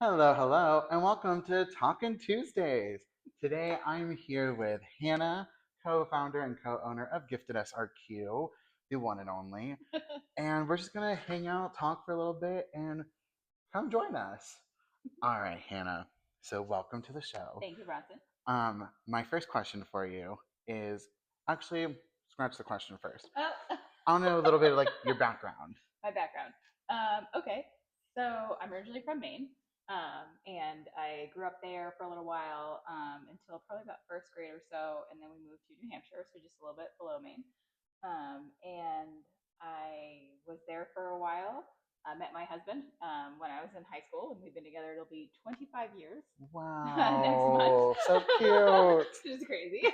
Hello, hello, and welcome to Talkin Tuesdays. Today I'm here with Hannah, co founder and co owner of Gifted SRQ, the one and only. And we're just going to hang out, talk for a little bit, and come join us. All right, Hannah. So, welcome to the show. Thank you, Bronson. My first question for you is actually, scratch the question first. Oh, I want to know a little bit of like your background. my background. Okay, so I'm originally from Maine, and I grew up there for a little while until probably about first grade or so, and then we moved to New Hampshire, so just a little bit below Maine. And I was there for a while. I met my husband when I was in high school, and we've been together. It'll be 25 years next month, Wow, so cute. which is crazy.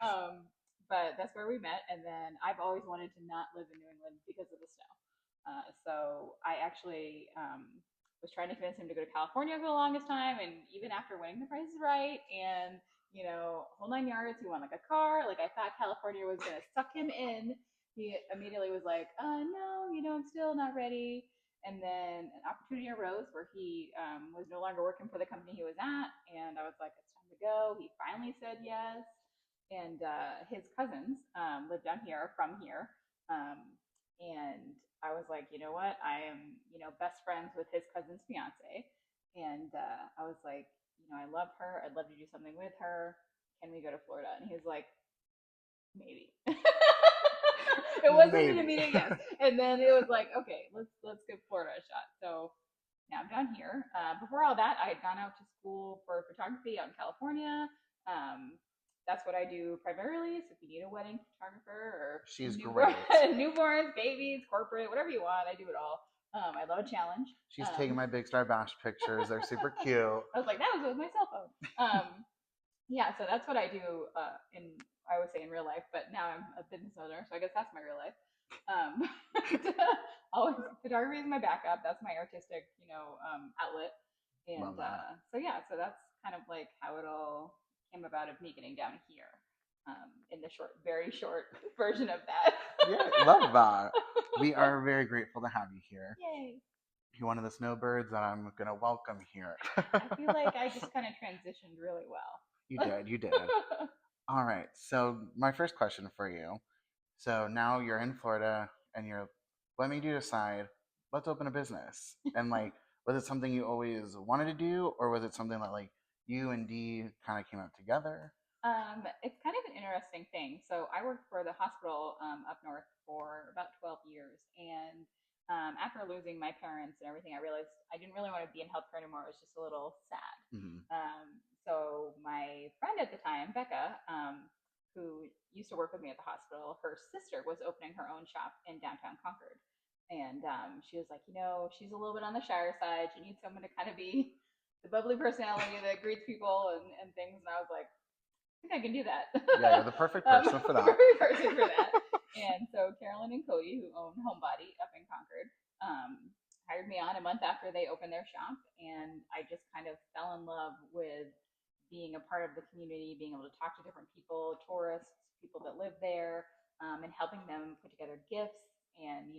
um, but that's where we met. And then I've always wanted to not live in New England because of the snow. So I actually was trying to convince him to go to California for the longest time. And even after winning The Price is Right and, whole nine yards, he won like a car. Like I thought California was going to suck him in. He immediately was like, no, I'm still not ready. And then an opportunity arose where he was no longer working for the company he was at. And I was like, it's time to go. He finally said yes. And his cousins live down here, from here. And I was like, you know what? I am, best friends with his cousin's fiance. And I was like, I love her. I'd love to do something with her. Can we go to Florida? And he was like, maybe. It wasn't an Maybe. immediate yes. And then it was like, okay, let's give Florida a shot. So now I'm down here. Before all that, I had gone out to school for photography out in California. Um, that's what I do primarily. So if you need a wedding photographer or She's newborn, great. newborns, babies, corporate, whatever you want, I do it all. I love a challenge. She's taking my Big Star Bash pictures. They're super cute. I was like, that was with my cell phone. Yeah, so that's what I do in, I would say in real life, but now I'm a business owner, so I guess that's my real life. Um, always photography is my backup. That's my artistic, outlet. And Love that. so that's kind of like how it all came about of me getting down here. In the short, very short version of that. Yeah, love that. We are very grateful to have you here. Yay. You're one of the snowbirds that I'm going to welcome here. I feel like I just kind of transitioned really You well. did, you did. All right, so my first question for you. So now you're in Florida and what made you decide, let's open a business? And like, was it something you always wanted to do, or was it something that like you and Dee kind of came up together? It's kind of an interesting thing. So I worked for the hospital up north for about 12 years, and after losing my parents and everything, I realized I didn't really want to be in healthcare anymore. It was just a little sad. Hmm. So my friend at the time, Becca, who used to work with me at the hospital, her sister was opening her own shop in downtown Concord. And she was like, she's a little bit on the shyer side. She needs someone to kind of be the bubbly personality that greets people and things. And I was like, I think I can do that. Yeah, you're the perfect person for that. Perfect person for that. And so Carolyn and Cody, who own Homebody up in Concord, hired me on a month after they opened their shop, and I just kind of fell in love with being a part of the community, being able to talk to different people, tourists, people that live there, and helping them put together gifts and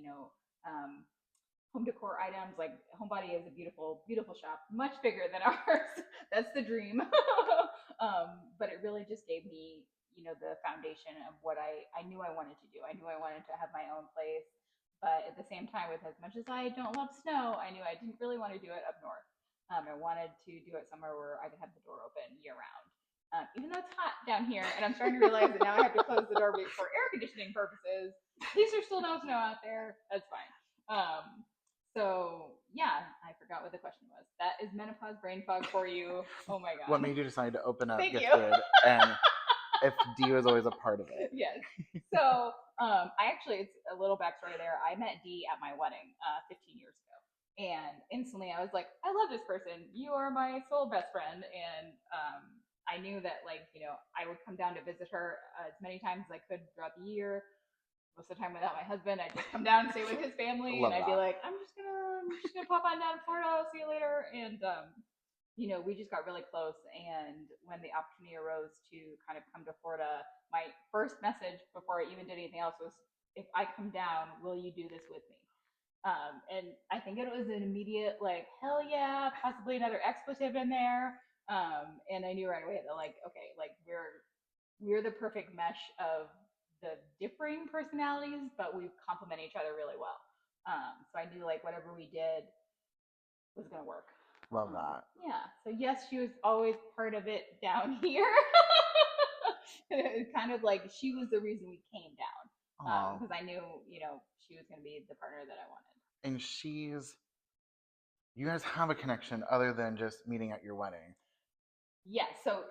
home decor items. Like Homebody is a beautiful, beautiful shop, much bigger than ours. That's the dream. But it really just gave me, the foundation of what I knew I wanted to do. I knew I wanted to have my own place, but at the same time, with as much as I don't love snow, I knew I didn't really want to do it up north. I wanted to do it somewhere where I could have the door open year round. Even though it's hot down here, and I'm starting to realize that now I have to close the door for air conditioning purposes. At least there's still no snow out there. That's fine. So yeah, I forgot what the question was. That is menopause brain fog for you. Oh my god. What made you decide to open up Thank you. Gifted, and if Dee was always a part of it? Yes. So I actually, it's a little backstory there. I met Dee at my wedding 15 years ago. And instantly I was like, I love this person. You are my soul best friend. And I knew that, like, I would come down to visit her as many times as I could throughout the year. Most of the time without my husband, I'd just come down and stay with his family, and Love I'd be that. like, I'm just gonna pop on down to Florida. I'll see you later. And we just got really close. And when the opportunity arose to kind of come to Florida, my first message before I even did anything else was, if I come down, will you do this with me? And I think it was an immediate like, hell yeah, possibly another expletive in there. And I knew right away that like, okay, like we're the perfect mesh of the differing personalities, but we complement each other really well. So I knew like whatever we did was gonna work. Love that. Yeah. So yes, she was always part of it down here. It kind of like she was the reason we came down Oh, because I knew she was gonna be the partner that I wanted. and you guys have a connection other than just meeting at your wedding. Yeah, so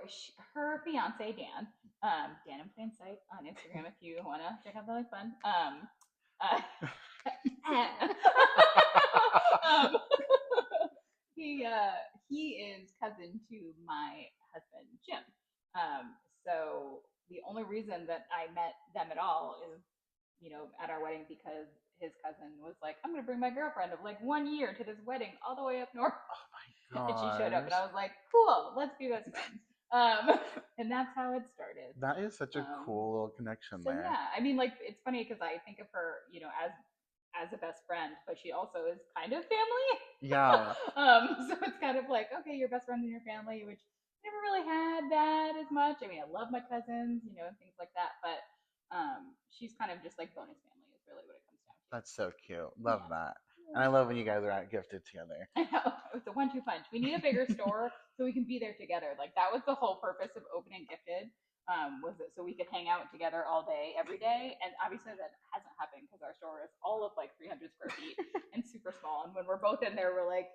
her fiance Dan, Dan in plain sight on Instagram if you want to check out the fun. Uh, um, he is cousin to my husband Jim. So the only reason that I met them at all is at our wedding because his cousin was like, I'm gonna bring my girlfriend of like 1 year to this wedding all the way up north. And she showed up, and Gosh. I was like, "Cool, let's be best friends." And that's how it started. That is such a Um, cool little connection so there. yeah, I mean, like it's funny because I think of her, as a best friend, but she also is kind of family. Yeah, So it's kind of like, okay, your best friends in your family, which I never really had that as much. I mean, I love my cousins, and things like that, but she's kind of just like bonus family is really what it comes down to. that's so cute. Love Yeah. that. And I love when you guys are at Gifted together. I know. It's a 1-2 punch. We need a bigger store so we can be there together. Like that was the whole purpose of opening Gifted. Was it so we could hang out together all day, every day? And obviously that hasn't happened because our store is all of like 300 square feet and super small. And when we're both in there, we're like,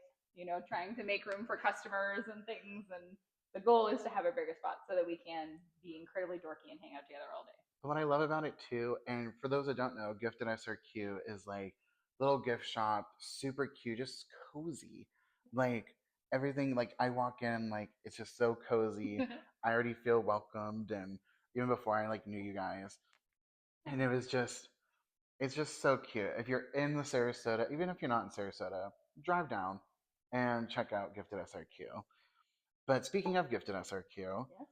trying to make room for customers and things. And the goal is to have a bigger spot so that we can be incredibly dorky and hang out together all day. What I love about it too, and for those that don't know, Gifted SRQ is like little gift shop, super cute, just cozy. Like everything, like I walk in, like it's just so cozy. I already feel welcomed, and even before I like knew you guys, and it's just so cute. If you're in the Sarasota, even if you're not in Sarasota, drive down and check out Gifted SRQ. But speaking of Gifted SRQ, Yes.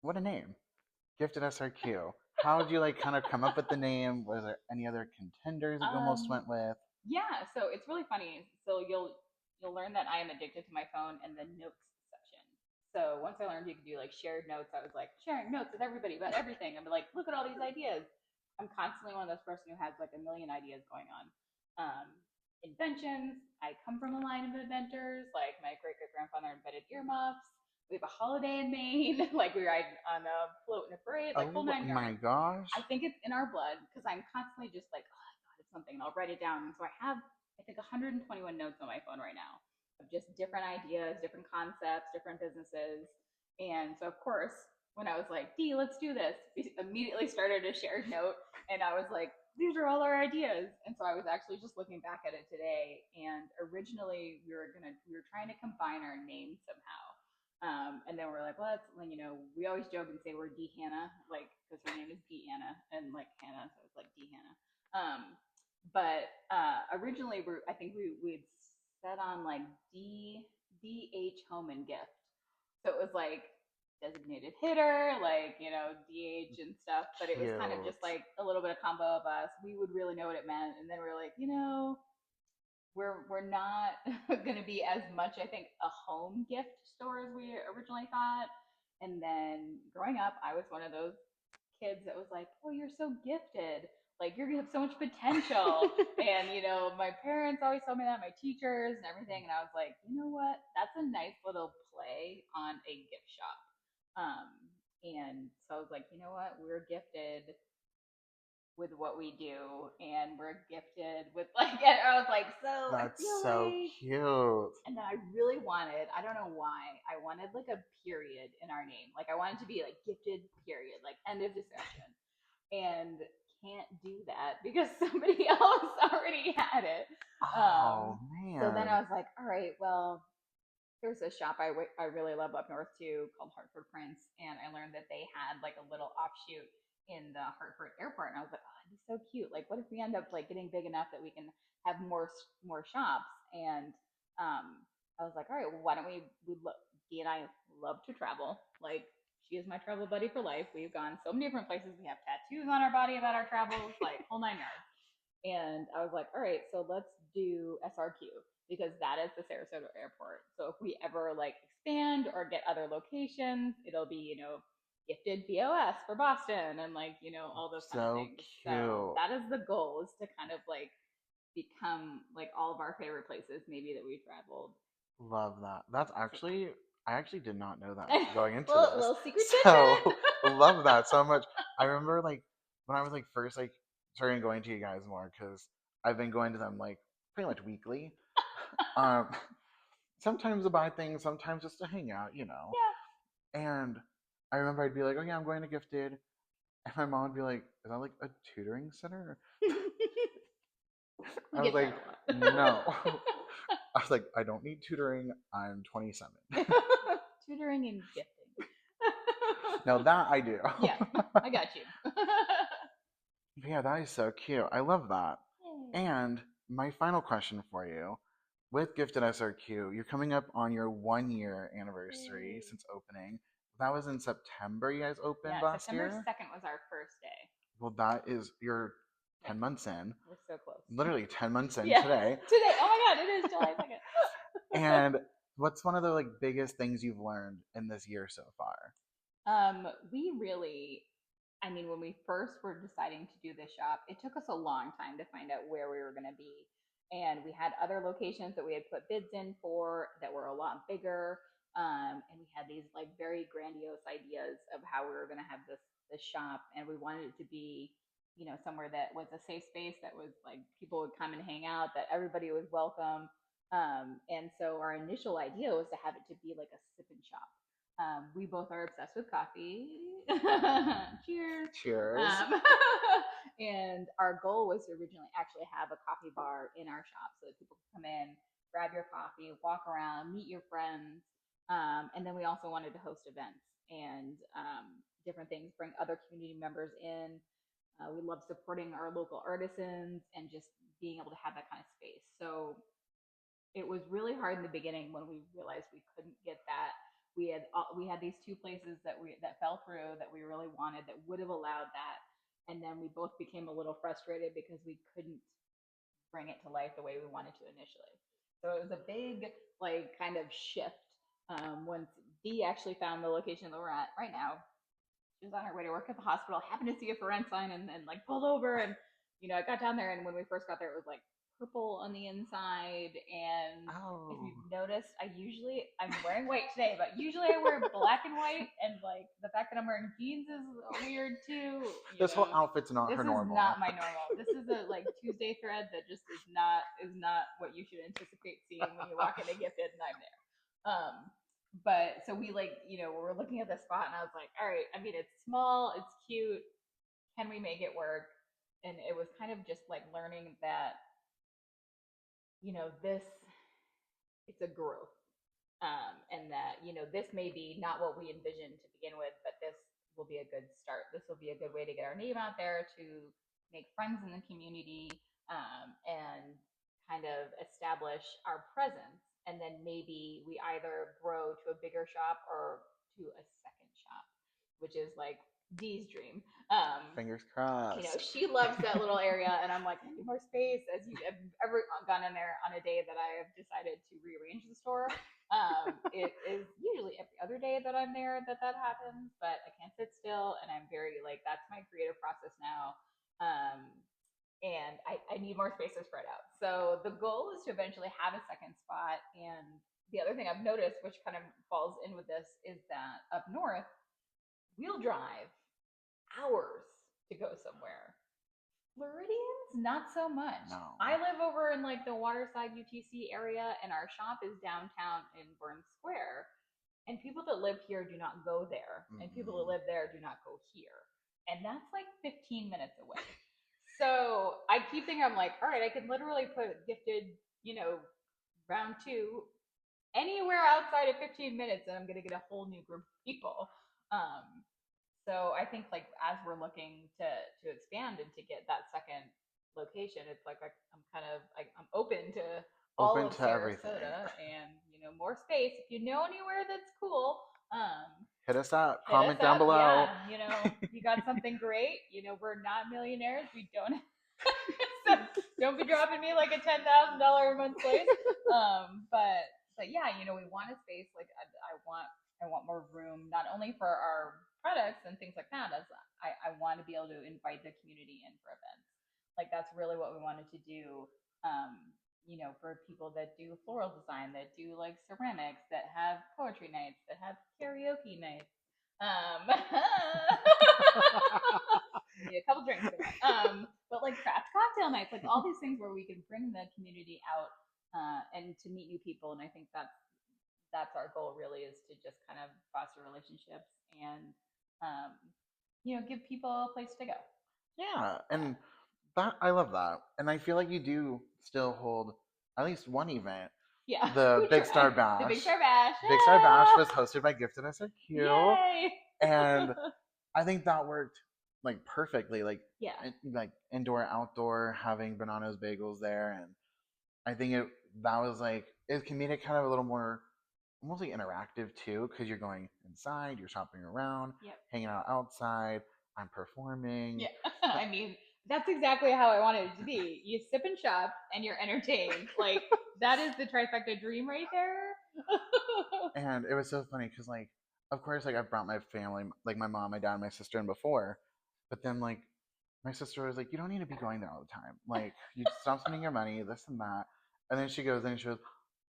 what a name! Gifted SRQ. How did you like kind of come up with the name? Was there any other contenders that you almost Um, went with? yeah, so it's really funny. So you'll learn that I am addicted to my phone and the notes section. So once I learned you could do like shared notes, I was like sharing notes with everybody about everything. I'd be like, look at all these ideas. I'm constantly one of those person who has like a million ideas going on. Um, Inventions. I come from a line of inventors. Like my great great grandfather invented earmuffs. We have a holiday in Maine. Like we ride on a float in a parade. Like whole Oh nine my yards. gosh. I think it's in our blood because I'm constantly just like, oh, I thought of something, and I'll write it down. And so I have, I think, 121 notes on my phone right now of just different ideas, different concepts, different businesses. And so, of course, when I was like, D, let's do this, we immediately started a shared note. And I was like, these are all our ideas. And so I was actually just looking back at it today. And originally we were trying to combine our names somehow. And then we're like, well, that's, we always joke and say we're D Hannah, like, because her name is D Anna and like Hannah, so it's like D Hannah. But originally, I think we'd set on like DH Home and Gift. So it was like designated hitter, like, DH and stuff. But it was kind of Cute. just like a little bit of combo of us. We would really know what it meant. And then we were like, we're not going to be as much, I think, a home gift store as we originally thought. And then growing up, I was one of those kids that was like, "Oh, you're so gifted. Like you're gonna have so much potential." And my parents always told me that, my teachers and everything. And I was like, you know what? That's a nice little play on a gift shop. Um, and so I was like, you know what? We're gifted with what we do, and we're gifted with like. And I was like, so I That's feel so like. cute. And then I really wanted, I don't know why, I wanted like a period in our name. Like I wanted to be like gifted period, like end of discussion. And can't do that because somebody else already had it. Oh So then I man. was like, all right, well, there's a shop I really love up north too called Hartford Prince, and I learned that they had like a little offshoot in the Hartford airport, and I was like, oh, it'd be so cute. Like, what if we end up like getting big enough that we can have more shops? And I was like, all right, well, why don't Dee and I love to travel. Like, she is my travel buddy for life. We've gone so many different places. We have tattoos on our body about our travels, like whole nine yards. And I was like, all right, so let's do SRQ because that is the Sarasota airport. So if we ever like expand or get other locations, it'll be, gifted BOS for Boston and like, all those kind of So things. So cute. that is the goal, is to kind of like become like all of our favorite places maybe that we traveled. Love that. That's So, actually, I actually did not know that going into little, this. little secret So tidbit. love that so much. I remember like when I was like first like starting going to you guys more because I've been going to them like pretty much weekly. Um, sometimes to buy things, sometimes just to hang out, you know. Yeah, And I remember I'd be like, oh yeah, I'm going to Gifted. And my mom would be like, is that like a tutoring center? we I was get that like, a no. lot. I was like, I don't need tutoring. I'm 27. Tutoring and gifting. No, that I do. Yeah, I got you. Yeah, that is so cute. I love that. And my final question for you, with Gifted SRQ, you're coming up on your 1 year anniversary Yay. since opening. That was in September you guys opened Yeah, last September year? 2nd was our first day. Well, that is, you're Yeah, 10 months in. we're so close. Literally 10 months in Yeah, today. today. Oh my god, it is July 2nd. And what's one of the like biggest things you've learned in this year so far? We really, I mean, when we first were deciding to do this shop, it took us a long time to find out where we were going to be. And we had other locations that we had put bids in for that were a lot bigger. And we had these like very grandiose ideas of how we were going to have this shop, and we wanted it to be, somewhere that was a safe space, that was like people would come and hang out, that everybody was welcome. And so our initial idea was to have it to be like a sip and shop. We both are obsessed with coffee. Cheers. Cheers. Um, and our goal was to originally actually have a coffee bar in our shop so that people could come in, grab your coffee, walk around, meet your friends. And then we also wanted to host events and different things, bring other community members in. We love supporting our local artisans and just being able to have that kind of space. So it was really hard in the beginning when we realized we couldn't get that. We had these two places that fell through that we really wanted, that would have allowed that, and then we both became a little frustrated because we couldn't bring it to life the way we wanted to initially. So it was a big like kind of shift once Dee actually found the location that we're at right now. She was on her way to work at the hospital, happened to see a for rent sign, and like pulled over. And I got down there, and when we first got there, it was like purple on the inside. And if Oh. you've noticed, I'm wearing white today, but usually I wear black and white, and like the fact that I'm wearing jeans is weird too. This whole outfit's not This her is normal. not my normal. This is a like Tuesday thread that just is not what you should anticipate seeing when you walk into Gifted, and I'm there. But so we like, we're looking at the spot, and I was like, all right, I mean, it's small, it's cute. Can we make it work? And it was kind of just like learning that, this, it's a growth. And that, this may be not what we envisioned to begin with, but this will be a good start. This will be a good way to get our name out there, to make friends in the community, and kind of establish our presence. And then maybe we either grow to a bigger shop or to a second shop, which is like Dee's dream. Fingers crossed. She loves that little area, and I'm like, I need more space. As you have ever gone in there on a day that I have decided to rearrange the store, it is usually every other day that I'm there that happens, but I can't sit still, and I'm very like, that's my creative process now. Um, and I need more space to spread out. So the goal is to eventually have a second spot. And the other thing I've noticed, which kind of falls in with this, is that up north, we'll drive hours to go somewhere. Floridians, not so much. No. I live over in like the Waterside UTC area, and our shop is downtown in Burns Square. And people that live here do not go there, and people that live there do not go here. And that's like 15 minutes away. So I keep thinking, I'm like, all right, I could literally put Gifted, round two anywhere outside of 15 minutes, and I'm going to get a whole new group of people. Um, so I think like as we're looking to expand and to get that second location, it's like I'm kind of like, I'm open to all Open of to everything. Sarasota, and more space. If you know anywhere that's cool, Hit us up. hit us Comment down up. below. Yeah, you got something great. We're not millionaires. We don't So don't be dropping me like a $10,000 a month place. But yeah, we want a space like I want more room not only for our products and things like that, as I want to be able to invite the community in for events. Like that's really what we wanted to do. For people that do floral design, that do like ceramics, that have poetry nights, that have karaoke nights. Need a couple drinks for that. But like craft cocktail nights, like all these things where we can bring the community out and to meet new people. And I think that's our goal really, is to just kind of foster relationships and give people a place to go. Yeah, and that I love that, and I feel like you do still hold at least one event. Yeah, The we Big try. Star The Bash. Big Star Bash. Big Star Bash was hosted by Gifted SRQ, Yay! and I think that worked like perfectly. Like Yeah. like indoor, outdoor, having bananas bagels there, and I think that was like it can make it kind of a little more almost like interactive too, because you're going inside, you're shopping around, Yep. hanging out outside. I'm performing. Yeah. I mean, that's exactly how I wanted it to be. You sip and shop, and you're entertained. Like that is the trifecta dream right there. And it was so funny because like, of course, like I've brought my family, like my mom, my dad, and my sister in before, but then like my sister was like, you don't need to be going there all the time. Like you stop spending your money, this and that. And then she goes and she goes,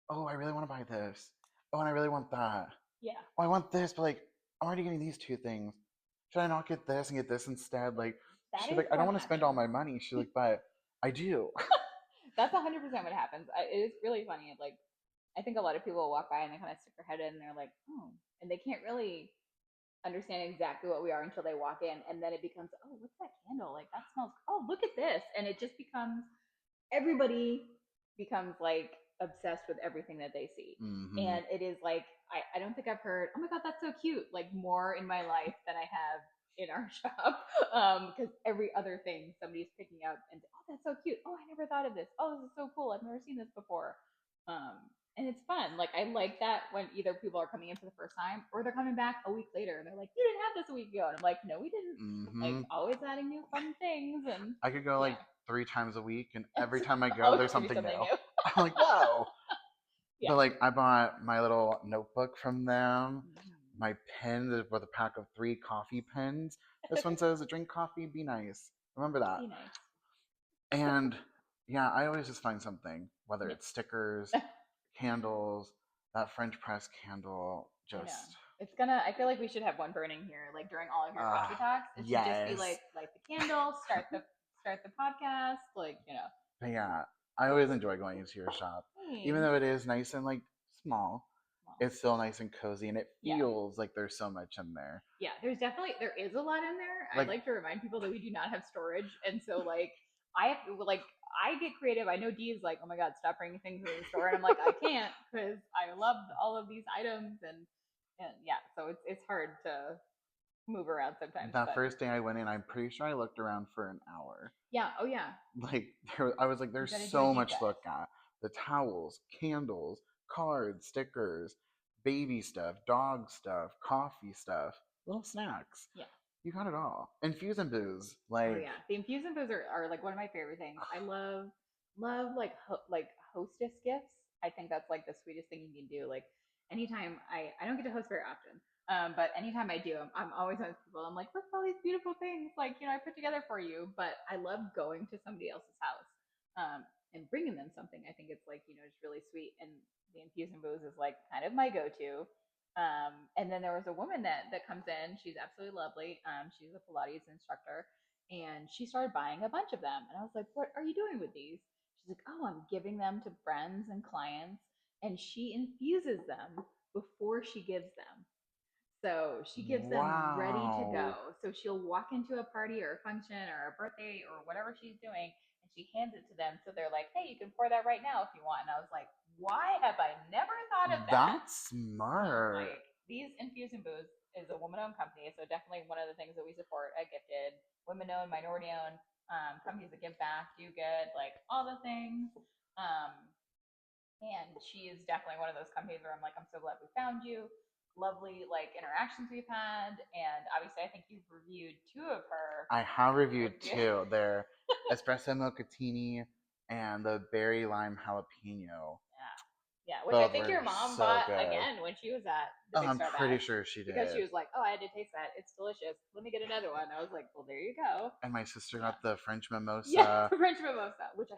oh, I really want to buy this. Oh, and I really want that. Yeah. Oh, I want this, but like I'm already getting these two things. Should I not get this and get this instead? Like That she's is like, I don't what want to spend all my money. She's like, but I do. That's 100% what happens. It is really funny. Like, I think a lot of people will walk by and they kind of stick their head in and they're like, oh, and they can't really understand exactly what we are until they walk in, and then it becomes, oh, what's that candle? Like that smells. Oh, look at this, and it just becomes everybody becomes like obsessed with everything that they see. Mm-hmm. And it is like I don't think I've heard, oh my god, that's so cute, like more in my life than I have in our shop. Because every other thing somebody's picking out and, oh, that's so cute. Oh, I never thought of this. Oh, this is so cool. I've never seen this before. And it's fun. Like I like that when either people are coming in for the first time or they're coming back a week later and they're like, you didn't have this a week ago. And I'm like, no, we didn't. Mm-hmm. Like always adding new fun things. And I could go like 3 times a week, and every time I go, always there's gonna be something new. new. I'm like, whoa. Yeah. But like, I bought my little notebook from them. My pen with a pack of 3 coffee pens. This one says, "Drink coffee, be nice." Remember that. Be nice. And yeah, I always just find something, whether it's stickers, candles, that French press candle. I know. Just It's gonna. I feel like we should have one burning here, like during all of your coffee talks. It should just be yes. like light the candle, start the podcast, like But yeah, I always enjoy going into your shop, even though it is nice and like small. It's still nice and cozy, and it feels like there's so much in there. Yeah, there is a lot in there. Like- I'd like to remind people that we do not have storage, and so like I get creative. I know Dee is like, oh my god, stop bringing things into the store, and I'm like, I can't because I love all of these items, and yeah, so it's hard to move around sometimes. That first day I went in, I'm pretty sure I looked around for an hour. Yeah. Oh yeah. Like I was like, there's so much to look at. The towels, candles, cards, stickers, baby stuff, dog stuff, coffee stuff, little snacks. Yeah. You got it all. Infuse and booze. Like, oh yeah, the infuse and booze are like one of my favorite things. I love like like hostess gifts. I think that's like the sweetest thing you can do. Like anytime I don't get to host very often, but anytime I do, I'm always with people. I'm like, look at all these beautiful things, like I put together for you. But I love going to somebody else's house and bringing them something. I think it's like just really sweet. And the infuse and booze is like kind of my go-to. And then there was a woman that comes in. She's absolutely lovely. She's a Pilates instructor, and she started buying a bunch of them. And I was like, "What are you doing with these?" She's like, "Oh, I'm giving them to friends and clients." And she infuses them before she gives them. So she gives them ready to go. So she'll walk into a party or a function or a birthday or whatever she's doing, and she hands it to them. So they're like, "Hey, you can pour that right now if you want." And I was like, "Why have I never thought of that?" That's smart. Like these Infuse and Booze is a woman-owned company, so definitely one of the things that we support at Gifted. Women-owned, minority-owned companies that give back, do good, like all the things. Um, and she is definitely one of those companies where I'm like, I'm so glad we found you. lovely like interactions we've had, and obviously I think you've reviewed two of her I have reviewed reviews. two. Their espresso mochaccini and the berry lime jalapeno. Yeah. Yeah, which I Both think were your mom so bought good. again when she was at the Oh, Big I'm Star pretty Bash sure she because she did. was like, "Oh, I had to taste that. It's delicious. Let me get another one." I was like, "Well, there you go." And my sister Yeah. got the French Yeah, mimosa. French mimosa, which I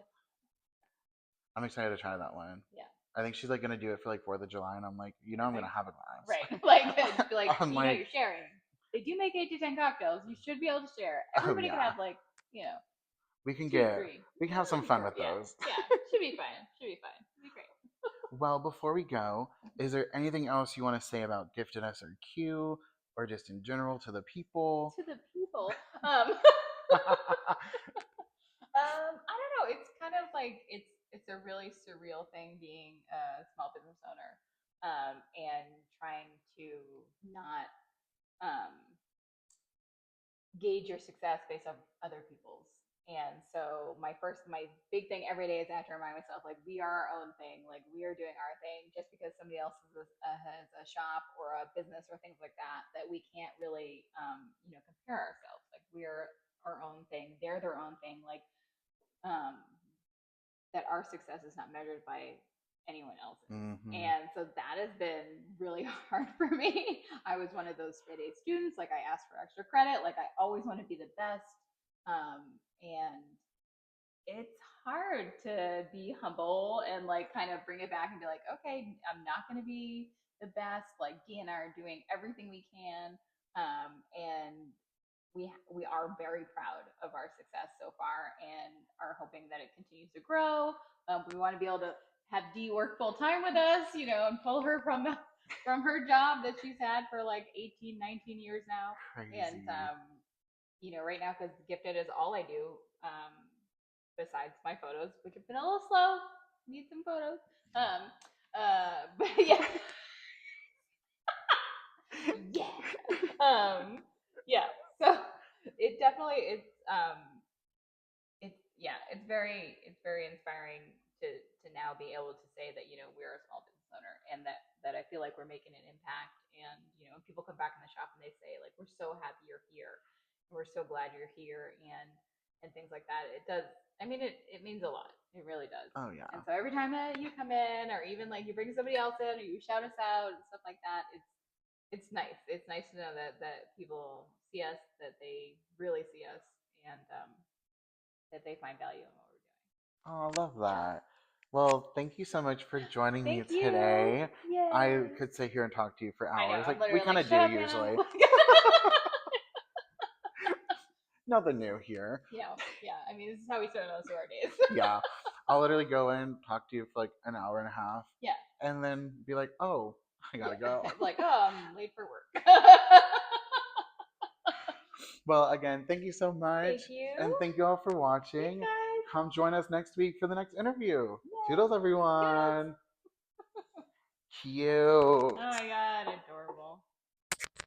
I'm excited to try that one. yeah. I think she's like gonna do it for like 4th of July, and I'm like, I'm gonna Perfect. have a glass. Right. Like I'm like, you're sharing. They do make 8 to 10 cocktails. You should be able to share. oh Everybody could yeah, have like, you know, we can 2, get, 3. we can have some I'm fun sure. with Yeah. those. Yeah. Should be fine. Should be fine. It'd be great. Well, before we go, is there anything else you want to say about Gifted SRQ or just in general to the people? To the people. I don't know. It's kind of like it's a really surreal thing being a small business owner, and trying to not um, gauge your success based on other people's. And so my big thing every day is I have to remind myself like we are our own thing, like we are doing our thing. Just because somebody else has a shop or a business or things like that, that we can't really compare ourselves. Like we're our own thing, they're their own thing. Like um, that our success is not measured by anyone else's. Mm-hmm. And so that has been really hard for me. I was one of those straight A students. Like I asked for extra credit. Like I always want to be the best. And it's hard to be humble and like kind of bring it back and be like, okay, I'm not going to be the best. Like Dee and I are doing everything we can. And we are very proud of our success so far and are hoping that it continues to grow. We want to be able to have Dee work full time with us, and pull her from her job that she's had for like 18, 19 years now. And Crazy. right now because Gifted is all I do, besides my photos, which have been a little slow. Need some photos. But yeah, yeah, yeah. So it definitely it's very inspiring to now be able to say that we're a small business owner and that I feel like we're making an impact. And people come back in the shop and they say like we're so happy you're here and we're so glad you're here and things like that. It does. I mean, it means a lot. It really does. Oh yeah. And so every time that you come in or even like you bring somebody else in or you shout us out and stuff like that, it's nice. It's nice to know that people see us, that they really see us, and that they find value in what we're doing. Oh, I love Yeah. that. Well, thank you so much for joining me Thank you. today. I Yay. could sit here and talk to you for I know. hours, I'm like we literally kind like, of do shut up, Hannah. usually. Nothing new here. Yeah. I mean, this is how we spend most of our days. Yeah, I'll literally go in, talk to you for like an hour and a half, Yeah. and then be like, oh, I gotta go. Like, oh, I'm late for work. Well, again, thank you so much. Thank you. And thank you all for watching. Thanks, guys. Come join us next week for the next interview. Yay. Toodles, everyone. Toodles. Cute. Oh my god.